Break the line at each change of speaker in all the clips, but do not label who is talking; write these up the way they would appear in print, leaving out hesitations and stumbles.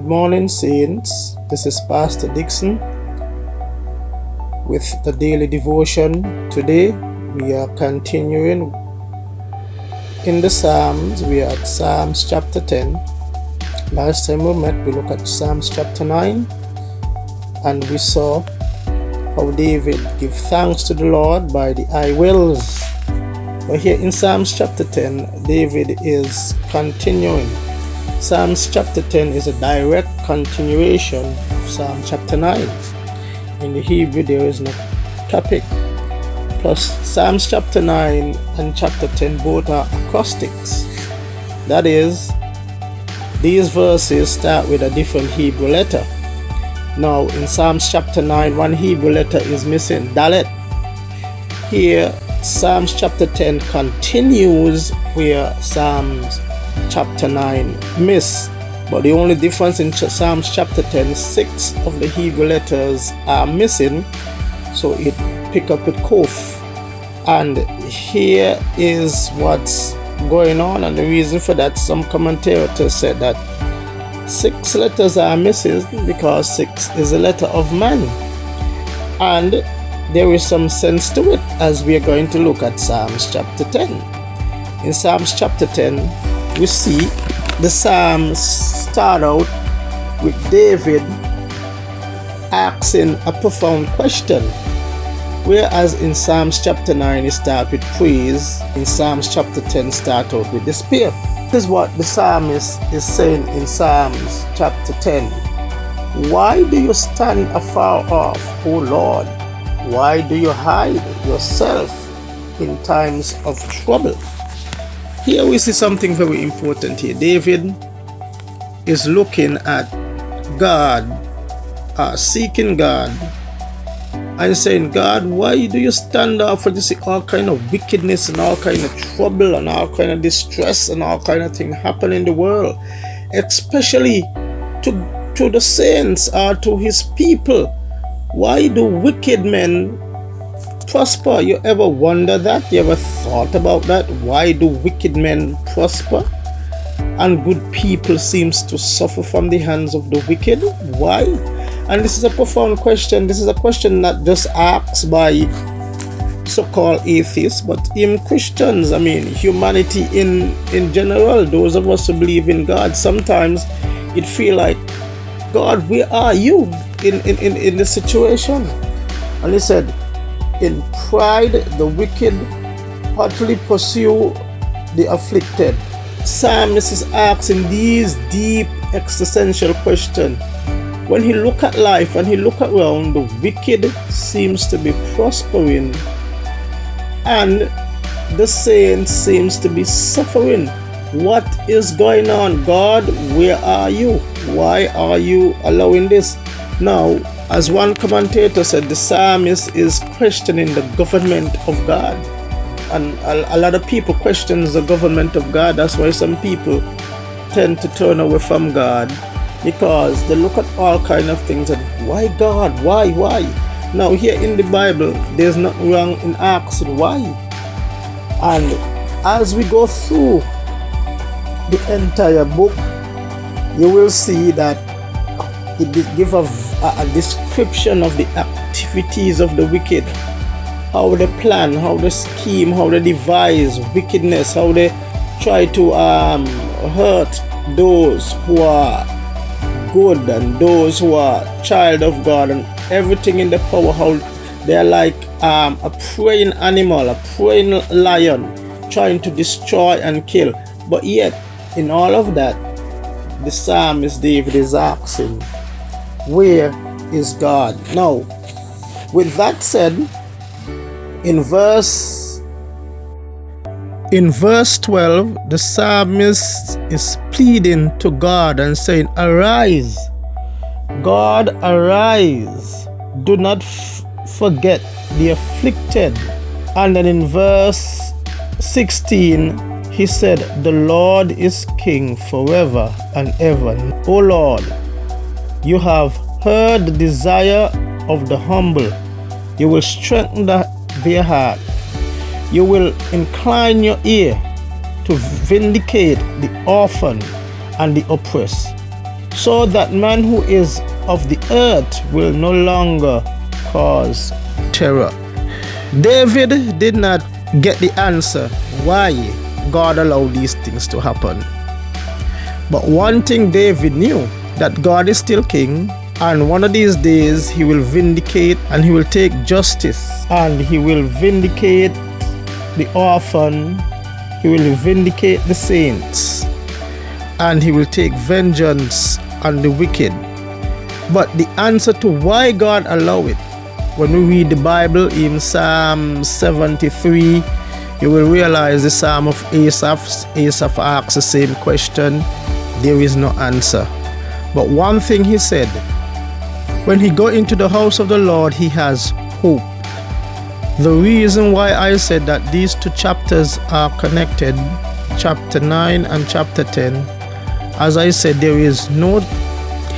morning, saints. This is Pastor Dixon with the daily devotion. Today we are continuing in the Psalms. We are at Psalms chapter 10. Last time we met, we looked at Psalms chapter 9, and we saw how David gave thanks to the Lord by the I wills. But here in Psalms chapter 10, David is continuing. Psalms chapter 10 is a direct continuation of Psalm chapter 9. In the Hebrew, there is no topic. Plus, Psalms chapter 9 and chapter 10 both are acrostics. That is, these verses start with a different Hebrew letter. Now, in Psalms chapter 9, one Hebrew letter is missing, Dalet. Here, Psalms chapter 10 continues where Psalms chapter 9 miss, but the only difference in Psalms chapter 10, 6 of the Hebrew letters are missing, so it pick up with Kof. And here is what's going on, and the reason for that, some commentators said that 6 letters are missing because 6 is a letter of man, and there is some sense to it as we are going to look at Psalms chapter 10. In Psalms chapter 10, we see the Psalms start out with David asking a profound question, whereas in Psalms chapter 9 it starts with praise. In Psalms chapter 10 start out with despair. This is what the psalmist is saying in Psalms chapter 10. Why do you stand afar off, O Lord? Why do you hide yourself in times of trouble? Here we see something very important here. David is looking at God, seeking God, and saying, God, why do you stand up for this all kind of wickedness and all kind of trouble and all kind of distress and all kind of thing happen in the world, especially to the saints or to his people? Why do wicked men prosper? You ever wonder that? You ever thought about that? Why do wicked men prosper and good people seems to suffer from the hands of the wicked? Why? And this is a profound question. This is a question not just asked by so-called atheists, but even Christians. I mean, humanity in general, those of us who believe in God, sometimes it feel like, God, where are you in this situation? And he said, in pride, the wicked hotly pursue the afflicted. Psalmist is asking these deep existential questions. When he look at life and he look around, the wicked seems to be prospering and the saints seems to be suffering. What is going on? God, where are you? Why are you allowing this? Now, as one commentator said, the psalmist is questioning the government of God. And a lot of people question the government of God. That's why some people tend to turn away from God, because they look at all kind of things and why God? Why? Now here in the Bible, there's nothing wrong in asking why. And as we go through the entire book, you will see that it gives a description of the activities of the wicked, how they plan, how they scheme, how they devise wickedness, how they try to hurt those who are good and those who are child of God, and everything in the power, how they are like a preying animal, a preying lion, trying to destroy and kill. But yet, in all of that, the psalmist David is asking, where is God? Now, with that said, in verse 12, the psalmist is pleading to God and saying, arise, God, arise, do not forget the afflicted. And then in verse 16, he said, the Lord is king forever and ever. O Lord, you have heard the desire of the humble. You will strengthen their heart. You will incline your ear to vindicate the orphan and the oppressed. so that man who is of the earth will no longer cause terror. David did not get the answer why God allowed these things to happen. But one thing David knew, that God is still king, and one of these days he will vindicate and he will take justice, and he will vindicate the orphan, he will vindicate the saints, and he will take vengeance on the wicked. But the answer to why God allowed it, when we read the Bible in Psalm 73, you will realize the Psalm of Asaph. Asaph asks the same question. There is no answer. But one thing he said, when he go into the house of the Lord, he has hope. The reason why I said that these two chapters are connected, chapter 9 and chapter 10, as I said, there is no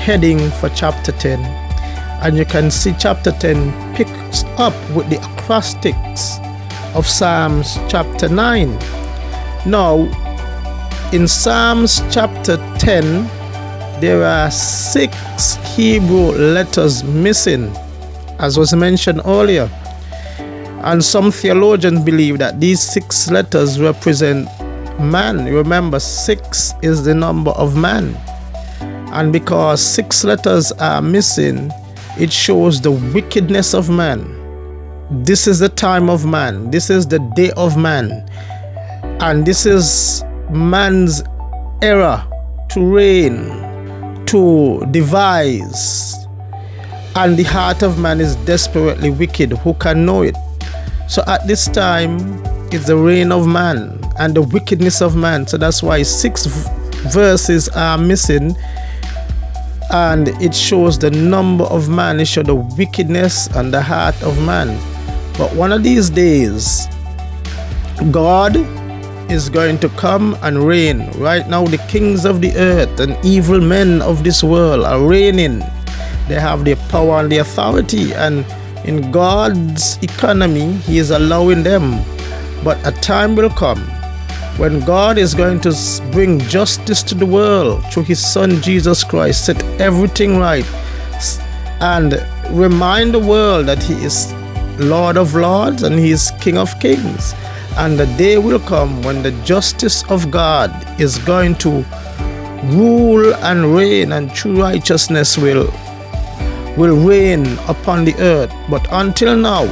heading for chapter 10. And you can see chapter 10 picks up with the acrostics of Psalms chapter 9. Now, in Psalms chapter 10, there are 6 Hebrew letters missing, as was mentioned earlier. And some theologians believe that these 6 letters represent man. Remember, 6 is the number of man. And because 6 letters are missing, it shows the wickedness of man. This is the time of man. This is the day of man. And this is man's era to reign, to devise. And the heart of man is desperately wicked. Who can know it? So at this time, it's the reign of man and the wickedness of man. So that's why 6 verses are missing. And it shows the number of man. It shows the wickedness and the heart of man. But one of these days, God is going to come and reign. Right now, the kings of the earth and evil men of this world are reigning. They have the power and the authority. And in God's economy, He is allowing them. But a time will come when God is going to bring justice to the world through His Son Jesus Christ, set everything right, and remind the world that He is Lord of Lords and He is King of Kings. And the day will come when the justice of God is going to rule and reign, and true righteousness will reign upon the earth. But until now,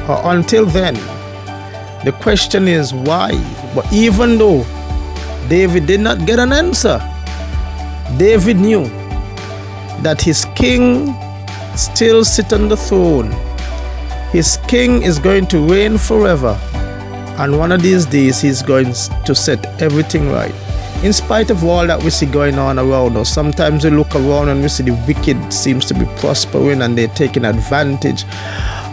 or until then, the question is why? But even though David did not get an answer, David knew that his king still sits on the throne. His king is going to reign forever. And one of these days, he's going to set everything right. In spite of all that we see going on around us, sometimes we look around and we see the wicked seems to be prospering, and they're taking advantage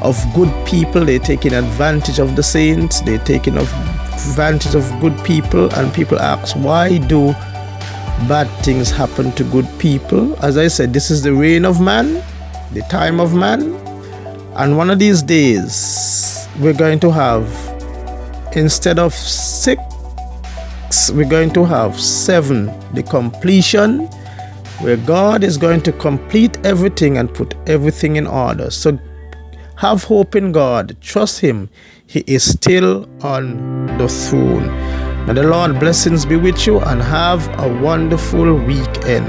of good people. They're taking advantage of the saints. They're taking advantage of good people. And people ask, why do bad things happen to good people? As I said, this is the reign of man, the time of man. And one of these days, we're going to have, instead of 6, we're going to have 7. The completion, where God is going to complete everything and put everything in order. So have hope in God. Trust Him. He is still on the throne. May the Lord blessings be with you, and have a wonderful weekend.